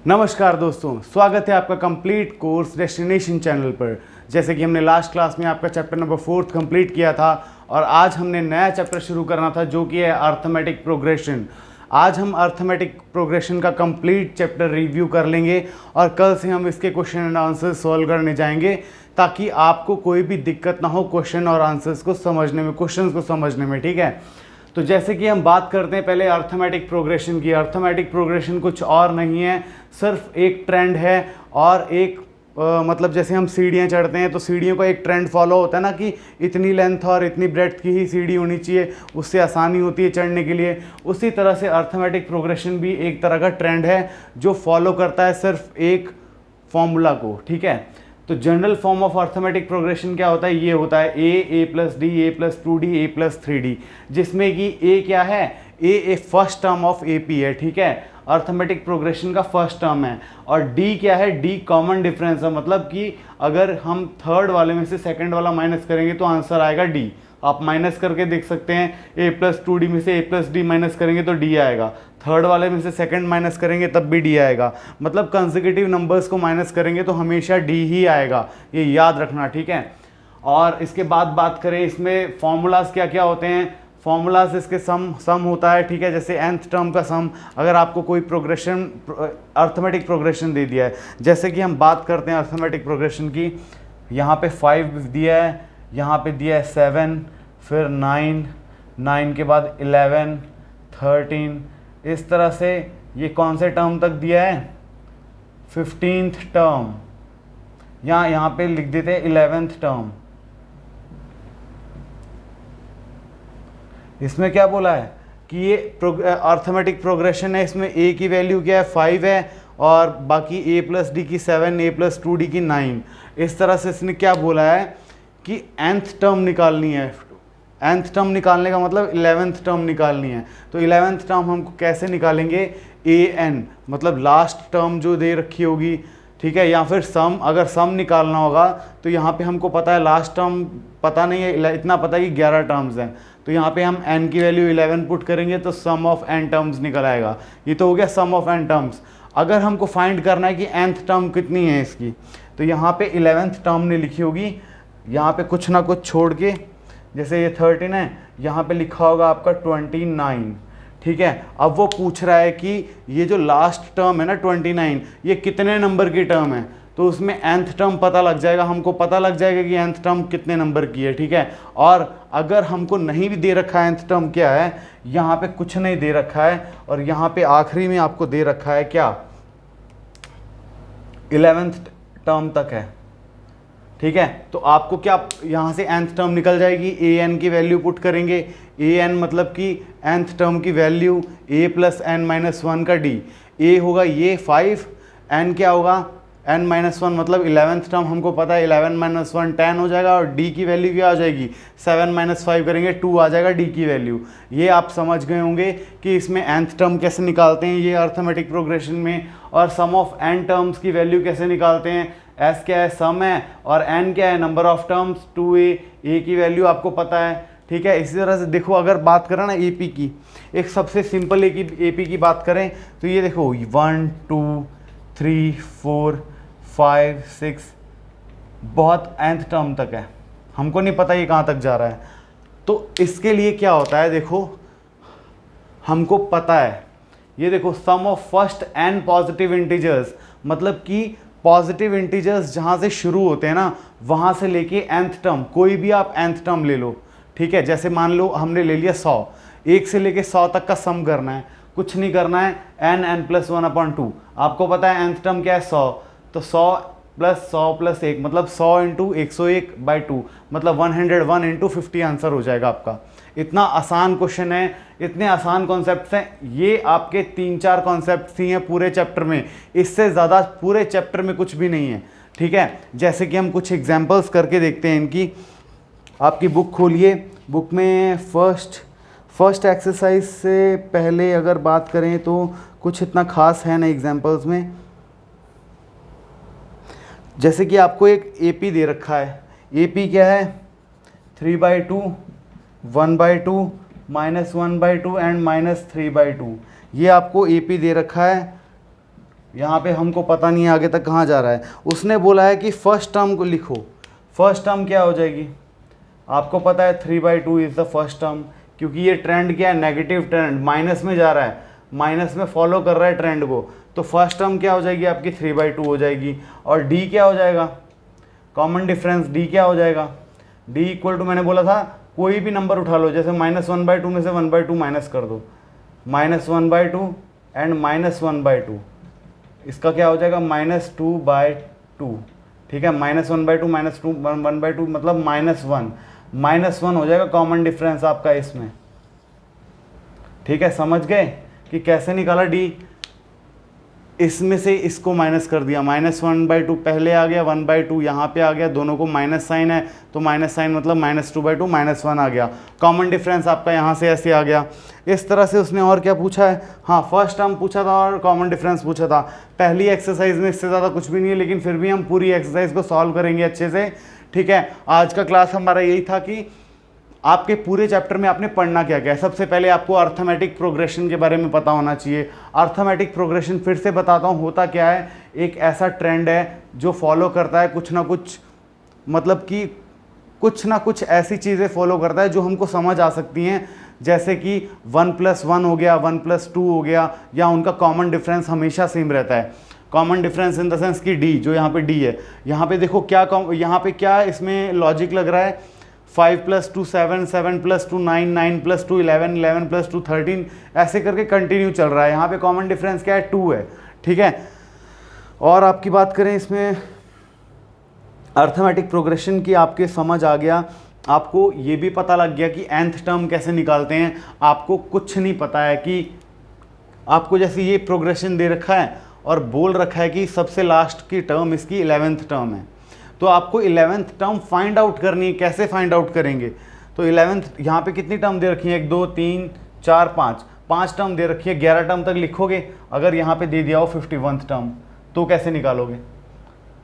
नमस्कार दोस्तों, स्वागत है आपका कंप्लीट कोर्स डेस्टिनेशन चैनल पर। जैसे कि हमने लास्ट क्लास में आपका चैप्टर नंबर 4 कंप्लीट किया था और आज हमने नया चैप्टर शुरू करना था जो कि है अर्थमेटिक प्रोग्रेशन। आज हम अर्थमेटिक प्रोग्रेशन का कंप्लीट चैप्टर रिव्यू कर लेंगे और कल से हम इसके क्वेश्चन एंड आंसर्स सॉल्व करने जाएंगे ताकि आपको कोई भी दिक्कत ना हो क्वेश्चन और आंसर्स को समझने में, क्वेश्चन को समझने में। ठीक है, तो जैसे कि हम बात करते हैं पहले अर्थमेटिक प्रोग्रेशन की। अर्थमेटिक प्रोग्रेशन कुछ और नहीं है, सिर्फ एक ट्रेंड है और एक मतलब जैसे हम सीढ़ियाँ चढ़ते हैं तो सीढ़ियों का एक ट्रेंड फॉलो होता है ना कि इतनी लेंथ और इतनी ब्रेड्थ की ही सीढ़ी होनी चाहिए, उससे आसानी होती है चढ़ने के लिए। उसी तरह से अर्थमेटिक प्रोग्रेशन भी एक तरह का ट्रेंड है जो फॉलो करता है सिर्फ एक फॉर्मूला को। ठीक है, तो general form of arithmetic progression क्या होता है? ये होता है A plus D, A plus 2d, A plus 3d, जिसमें कि ए क्या है? A first term of A P है। ठीक है, अर्थमेटिक प्रोग्रेशन का फर्स्ट टर्म है। और डी क्या है? डी कॉमन डिफरेंस है, मतलब कि अगर हम थर्ड वाले में से सेकंड वाला माइनस करेंगे तो आंसर आएगा डी। आप माइनस करके देख सकते हैं, ए प्लस 2d में से ए प्लस डी माइनस करेंगे तो डी आएगा, थर्ड वाले में से सेकंड माइनस करेंगे तब भी डी आएगा। मतलब कंसेक्यूटिव नंबर्स को माइनस करेंगे तो हमेशा डी ही आएगा, ये याद रखना। ठीक है, और इसके बाद बात करें इसमें फॉर्मूलाज क्या क्या होते हैं। फॉर्मूलाज इसके सम होता है। ठीक है, जैसे nth टर्म का सम, अगर आपको कोई प्रोग्रेशन अर्थमेटिक प्रोग्रेशन दे दिया है, जैसे कि हम बात करते हैं अर्थमेटिक प्रोग्रेशन की, यहाँ पे 5 दिया है, यहाँ पे दिया है 7, फिर 9 के बाद 11, 13, इस तरह से ये कौन से टर्म तक दिया है? 15th टर्म, यहाँ पे लिख देते हैं 11th टर्म। इसमें क्या बोला है कि ये अर्थमेटिक प्रोग्रेशन है, इसमें a की वैल्यू क्या है? 5 है और बाकी a प्लस डी की 7, a प्लस 2d की 9। इस तरह से इसने क्या बोला है कि nth टर्म निकालनी है। nth टर्म निकालने का मतलब 11th टर्म निकालनी है। तो 11th टर्म हमको कैसे निकालेंगे? an, मतलब लास्ट टर्म जो दे रखी होगी। ठीक है, या फिर सम, अगर सम निकालना होगा तो यहाँ पे हमको पता है लास्ट टर्म पता नहीं है, इतना पता है कि 11 टर्म्स हैं, तो यहाँ पे हम n की वैल्यू 11 पुट करेंगे तो सम ऑफ n टर्म्स निकल आएगा। ये तो हो गया सम ऑफ n टर्म्स। अगर हमको फाइंड करना है कि nth टर्म कितनी है इसकी, तो यहाँ पे 11th टर्म ने लिखी होगी, यहाँ पे कुछ ना कुछ छोड़ के, जैसे ये 13 है, यहाँ पे लिखा होगा आपका 29। ठीक है, अब वो पूछ रहा है कि ये जो लास्ट टर्म है ना 29, ये कितने नंबर की टर्म है, तो उसमें nth टर्म पता लग जाएगा, हमको पता लग जाएगा कि nth टर्म कितने नंबर की है। ठीक है, और अगर हमको नहीं भी दे रखा है nth टर्म क्या है, यहाँ पे कुछ नहीं दे रखा है और यहाँ पे आखिरी में आपको दे रखा है क्या? 11th टर्म तक है। ठीक है, तो आपको क्या यहाँ से nth टर्म निकल जाएगी, an की वैल्यू पुट करेंगे, an मतलब कि nth टर्म की value a plus n minus 1 का d, a होगा ये 5, n क्या होगा? n माइनस 1 मतलब 11th टर्म हमको पता है 11 माइनस 1 10 हो जाएगा और d की वैल्यू क्या आ जाएगी? 7 माइनस 5 करेंगे 2 आ जाएगा d की वैल्यू। ये आप समझ गए होंगे कि इसमें nth टर्म कैसे निकालते हैं ये अर्थमेटिक प्रोग्रेशन में, और सम ऑफ n टर्म्स की वैल्यू कैसे निकालते हैं। s क्या है? सम है, और n क्या है? Number of terms 2a, a की वैल्यू आपको पता है। ठीक है, इसी तरह से देखो, अगर बात करें ना AP की, एक सबसे सिंपल AP की बात करें तो ये देखो 1 2 3 4 5 6, बहुत nth टर्म तक है, हमको नहीं पता ये कहाँ तक जा रहा है। तो इसके लिए क्या होता है, देखो हमको पता है, ये देखो sum of first n positive integers, मतलब कि पॉजिटिव इंटीजर्स जहाँ से शुरू होते हैं ना, वहाँ से लेके nth टर्म, कोई भी आप nth टर्म ले लो। ठीक है, जैसे मान लो हमने ले लिया 100, 1 से लेके 100 तक का सम करना है, कुछ नहीं करना है, n प्लस 1/2। आपको पता है nth टर्म क्या है? 100, तो 100 प्लस 1 मतलब 100 इंटू 101/2, मतलब 101 इंटू 50 आंसर हो जाएगा आपका। इतना आसान क्वेश्चन है, इतने आसान कॉन्सेप्ट्स हैं, ये आपके 3-4 कॉन्सेप्ट्स ही हैं पूरे चैप्टर में, इससे ज़्यादा पूरे चैप्टर में कुछ भी नहीं है। ठीक है, जैसे कि हम कुछ एग्जांपल्स करके देखते हैं इनकी। आपकी बुक खोलिए, बुक में फर्स्ट एक्सरसाइज से पहले अगर बात करें तो कुछ इतना खास है ना एग्जांपल्स में। जैसे कि आपको एक AP दे रखा है, AP क्या है? 3/2, 1/2, -1/2 एंड -3/2, ये आपको AP दे रखा है। यहाँ पे हमको पता नहीं है आगे तक कहाँ जा रहा है। उसने बोला है कि फर्स्ट टर्म को लिखो। फर्स्ट टर्म क्या हो जाएगी, आपको पता है 3/2 इज़ द फर्स्ट टर्म, क्योंकि ये ट्रेंड क्या है, नेगेटिव ट्रेंड, माइनस में जा रहा है, माइनस में फॉलो कर रहा है ट्रेंड को। तो फर्स्ट टर्म क्या हो जाएगी आपकी 3/2 हो जाएगी। और डी क्या हो जाएगा, कॉमन डिफरेंस डी क्या हो जाएगा, डी इक्वल टू, मैंने बोला था कोई भी नंबर उठा लो, जैसे -1/2 में से 1/2 माइनस कर दो, -1/2 एंड -1/2, इसका क्या हो जाएगा -2/2, ठीक है। -1/2 -2 1/2 मतलब -1 हो जाएगा कॉमन डिफरेंस आपका इसमें, ठीक है। समझ गए कि कैसे निकाला डी, इसमें से इसको माइनस कर दिया, -1/2 पहले आ गया, 1/2 यहाँ पे आ गया, दोनों को माइनस साइन है तो माइनस साइन मतलब -2/2 -1 आ गया, कॉमन डिफरेंस आपका यहाँ से ऐसे आ गया। इस तरह से उसने और क्या पूछा है, हाँ फर्स्ट टर्म पूछा था और कॉमन डिफरेंस पूछा था। पहली एक्सरसाइज में इससे ज़्यादा कुछ भी नहीं है, लेकिन फिर भी हम पूरी एक्सरसाइज को सॉल्व करेंगे अच्छे से, ठीक है। आज का क्लास हमारा यही था कि आपके पूरे चैप्टर में आपने पढ़ना क्या क्या है। सबसे पहले आपको अर्थमेटिक प्रोग्रेशन के बारे में पता होना चाहिए। अर्थमेटिक प्रोग्रेशन फिर से बताता हूँ होता क्या है, एक ऐसा ट्रेंड है जो फॉलो करता है कुछ ना कुछ, मतलब कि कुछ ना कुछ ऐसी चीज़ें फॉलो करता है जो हमको समझ आ सकती हैं, जैसे कि 1+1 हो गया, 1+2 हो गया, या उनका कॉमन डिफरेंस हमेशा सेम रहता है। Common difference in the sense कि डी, जो यहाँ पे डी है, यहाँ पे देखो क्या यहाँ पे क्या इसमें लॉजिक लग रहा है, 5+2 7, 7+2 9, 9+2 11, 11+2 13, ऐसे करके कंटिन्यू चल रहा है। यहाँ पे कॉमन डिफरेंस क्या है, 2 है, ठीक है। और आपकी बात करें इसमें अर्थमेटिक प्रोग्रेशन की, आपके समझ आ गया, आपको ये भी पता लग गया कि nth टर्म कैसे निकालते हैं। आपको कुछ नहीं पता है कि आपको जैसे ये प्रोग्रेशन दे रखा है और बोल रखा है कि सबसे लास्ट की टर्म इसकी 11th टर्म है, तो आपको 11th टर्म फाइंड आउट करनी है। कैसे फाइंड आउट करेंगे, तो 11th यहाँ पे कितनी टर्म दे रखी है, 1 2 3 4 5 टर्म दे रखी है, 11 टर्म तक लिखोगे। अगर यहाँ पे दे दिया हो 51th टर्म तो कैसे निकालोगे,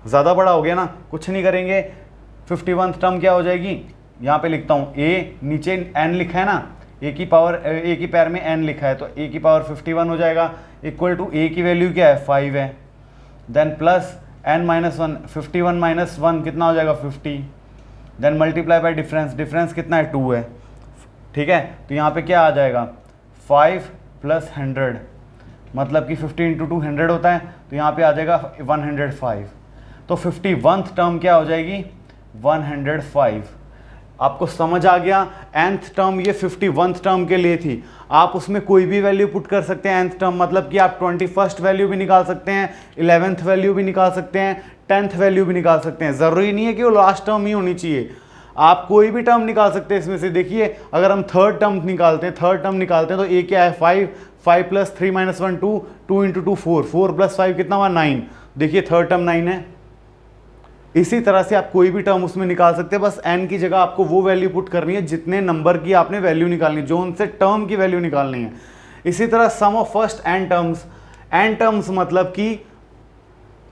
ज़्यादा बड़ा हो गया ना, कुछ नहीं करेंगे। 51th टर्म क्या हो जाएगी, यहाँ पे लिखता हूँ a, नीचे n लिखा है ना, a की पैर में n लिखा है, तो a की पावर 51 हो जाएगा, इक्वल टू a की वैल्यू क्या है 5 है, देन प्लस n-1, 51 - 1 कितना हो जाएगा 50, then multiply by difference, difference कितना है 2 है, ठीक है। तो यहाँ पे क्या आ जाएगा 5 + 100, मतलब कि 50 × 2 100 होता है, तो यहाँ पे आ जाएगा 105। तो 51th टर्म क्या हो जाएगी 105। आपको समझ आ गया, nth टर्म ये 51th टर्म के लिए थी। आप उसमें कोई भी वैल्यू पुट कर सकते हैं nth टर्म, मतलब कि आप 21st वैल्यू भी निकाल सकते हैं, 11th वैल्यू भी निकाल सकते हैं, 10th वैल्यू भी निकाल सकते हैं। ज़रूरी नहीं है कि वो लास्ट टर्म ही होनी चाहिए, आप कोई भी टर्म निकाल सकते हैं इसमें से। देखिए अगर हम थर्ड टर्म निकालते हैं तो ए क्या है 5, 5 + 3 - 1 2, 2 × 2 4, 4 + 5 कितना हुआ 9। देखिए थर्ड टर्म 9 है। इसी तरह से आप कोई भी टर्म उसमें निकाल सकते हैं, बस n की जगह आपको वो वैल्यू पुट करनी है जितने नंबर की आपने वैल्यू निकालनी है, जो उनसे टर्म की वैल्यू निकालनी है। इसी तरह सम ऑफ फर्स्ट n टर्म्स मतलब कि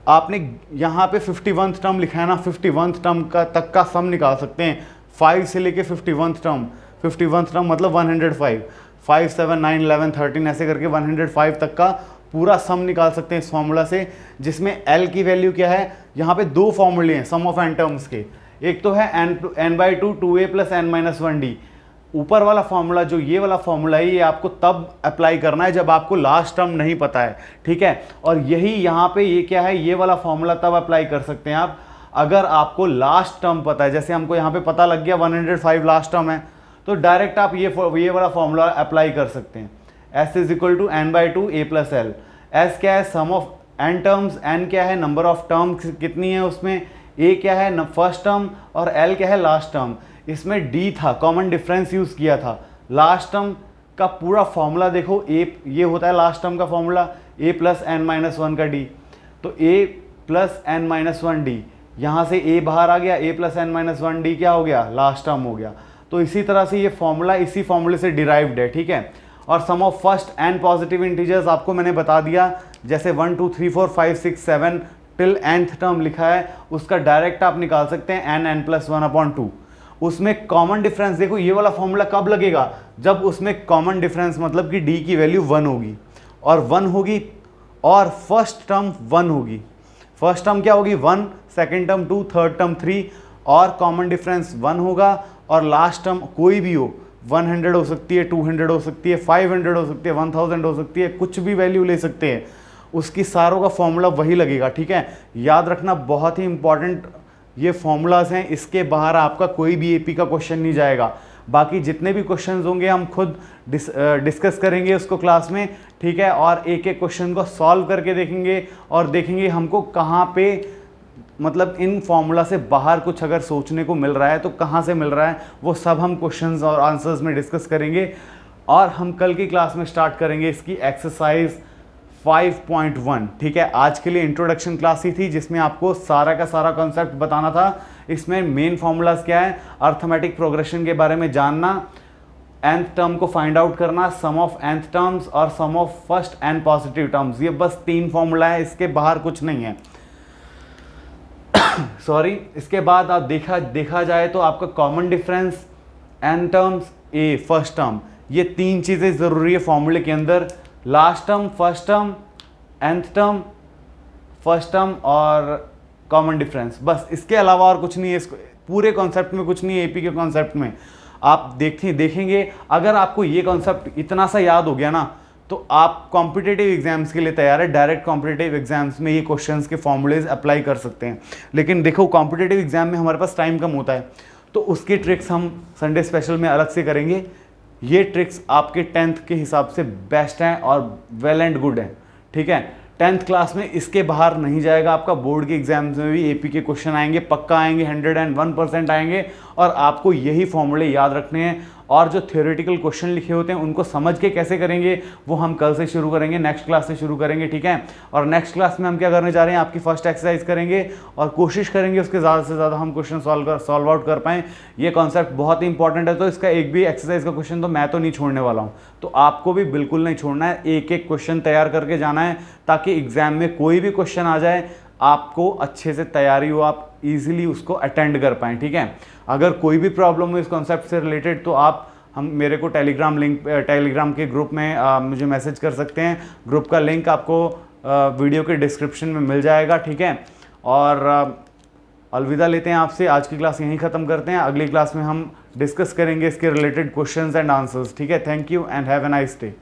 आपने यहाँ पे 51th टर्म लिखा है ना, 51th टर्म का तक का सम निकाल सकते हैं, 5 से लेके 51th टर्म मतलब 105, 5 7 9 11 13 ऐसे करके 105 तक का पूरा सम निकाल सकते हैं इस फॉर्मूला से, जिसमें L की वैल्यू क्या है। यहाँ पे दो फॉर्मूले हैं सम ऑफ n टर्म्स के, एक तो है n/2 2a + n-1d। ऊपर वाला फॉर्मूला, जो ये वाला फॉर्मूला है, ये आपको तब अप्लाई करना है जब आपको लास्ट टर्म नहीं पता है, ठीक है। और यही यहाँ पे ये क्या है, ये वाला फॉर्मूला तब अप्लाई कर सकते हैं आप अगर आपको लास्ट टर्म पता है। जैसे हमको यहाँ पे पता लग गया 105 लास्ट टर्म है, तो डायरेक्ट आप ये वाला फॉर्मूला अप्लाई कर सकते हैं। S = n/2 a + l। S क्या है सम ऑफ n टर्म्स, n क्या है नंबर ऑफ टर्म्स कितनी है उसमें, a क्या है फर्स्ट टर्म और l क्या है लास्ट टर्म। इसमें d था, कॉमन डिफरेंस यूज़ किया था। लास्ट टर्म का पूरा फॉर्मूला देखो, a ये होता है लास्ट टर्म का फॉर्मूला, a + n-1 का d, तो a + n-1d, यहाँ से a बाहर आ गया, a + n-1d क्या हो गया लास्ट टर्म हो गया। तो इसी तरह से ये फॉर्मूला इसी फॉर्मूले से डिराइव्ड है, ठीक है। और sum of first n positive integers आपको मैंने बता दिया, जैसे 1 2 3 4 5 6 7 टिल nth टर्म लिखा है, उसका डायरेक्ट आप निकाल सकते हैं n+1/2। उसमें कॉमन डिफरेंस देखो, ये वाला फॉर्मूला कब लगेगा, जब उसमें कॉमन डिफरेंस मतलब कि d की वैल्यू 1 होगी, और 1 होगी और फर्स्ट टर्म 1 होगी। फर्स्ट टर्म क्या होगी 1, सेकेंड टर्म 2, थर्ड टर्म 3 और कॉमन डिफरेंस 1 होगा। और लास्ट टर्म कोई भी हो, 100 हो सकती है, 200 हो सकती है, 500 हो सकती है, 1000 हो सकती है, कुछ भी वैल्यू ले सकते हैं, उसकी सारों का फॉर्मूला वही लगेगा। ठीक है, याद रखना, बहुत ही इंपॉर्टेंट ये फॉर्मूलाज हैं, इसके बाहर आपका कोई भी एपी का क्वेश्चन नहीं जाएगा। बाकी जितने भी क्वेश्चंस होंगे हम खुद डिस्कस करेंगे उसको क्लास में। ठीक है, और एक एक क्वेश्चन को सॉल्व करके देखेंगे और देखेंगे हमको कहाँ पे मतलब इन फॉर्मूला से बाहर कुछ अगर सोचने को मिल रहा है तो कहाँ से मिल रहा है, वो सब हम क्वेश्चंस और आंसर्स में डिस्कस करेंगे। और हम कल की क्लास में स्टार्ट करेंगे इसकी एक्सरसाइज 5.1। ठीक है, आज के लिए इंट्रोडक्शन क्लास ही थी जिसमें आपको सारा का सारा कॉन्सेप्ट बताना था। इसमें मेन फॉर्मूलाज क्या है, अर्थमेटिक प्रोग्रेशन के बारे में जानना, nth टर्म को फाइंड आउट करना, सम ऑफ nth टर्म्स और sum of first and positive terms. ये बस 3 फॉर्मूला है, इसके बाहर कुछ नहीं है। सॉरी, इसके बाद आप देखा जाए तो आपका common difference, n terms, a first term, ये 3 चीज़ें ज़रूरी है फॉर्मूले के अंदर। Last term, first term, nth term, first term और कॉमन डिफरेंस, बस इसके अलावा और कुछ नहीं है। इसको पूरे कॉन्सेप्ट में कुछ नहीं है। एपी के कॉन्सेप्ट में आप देखेंगे, अगर आपको ये कॉन्सेप्ट इतना सा याद हो गया ना तो आप कॉम्पिटिटिव एग्जाम्स के लिए तैयार है। डायरेक्ट कॉम्पिटिटिव एग्जाम्स में ये क्वेश्चंस के फॉर्मूलेज अप्लाई कर सकते हैं। लेकिन देखो, कॉम्पिटिटिव एग्जाम में हमारे पास टाइम कम होता है, तो उसकी ट्रिक्स हम संडे स्पेशल में अलग से करेंगे। ये ट्रिक्स आपके 10th के हिसाब से बेस्ट हैं और वेल एंड गुड हैं। ठीक है, 10th क्लास में इसके बाहर नहीं जाएगा। आपका बोर्ड के एग्जाम्स में भी एपी के क्वेश्चन आएंगे, पक्का आएंगे, 101% आएंगे और आपको यही फॉर्मूले याद रखने हैं। और जो थ्योरेटिकल क्वेश्चन लिखे होते हैं उनको समझ के कैसे करेंगे वो हम कल से शुरू करेंगे, नेक्स्ट क्लास से शुरू करेंगे। ठीक है, और नेक्स्ट क्लास में हम क्या करने जा रहे हैं, आपकी फर्स्ट एक्सरसाइज करेंगे और कोशिश करेंगे उसके ज़्यादा से ज़्यादा हम क्वेश्चन सॉल्व आउट कर पाएँ। ये कॉन्सेप्ट बहुत ही इंपॉर्टेंट है, तो इसका एक भी एक्सरसाइज का क्वेश्चन तो मैं तो नहीं छोड़ने वाला हूँ, तो आपको भी बिल्कुल नहीं छोड़ना है। एक एक क्वेश्चन तैयार करके जाना है ताकि एग्जाम में कोई भी क्वेश्चन आ जाए आपको अच्छे से तैयारी हो, आप इजीली उसको अटेंड कर पाएँ। ठीक है, अगर कोई भी प्रॉब्लम हो इस कॉन्सेप्ट से रिलेटेड तो आप मेरे को टेलीग्राम के ग्रुप में मुझे मैसेज कर सकते हैं। ग्रुप का लिंक आपको वीडियो के डिस्क्रिप्शन में मिल जाएगा। ठीक है, और अलविदा लेते हैं आपसे। आज की क्लास यहीं ख़त्म करते हैं, अगली क्लास में हम डिस्कस करेंगे इसके रिलेटेड क्वेश्चंस एंड आंसर्स। ठीक है, thank you and have a nice day.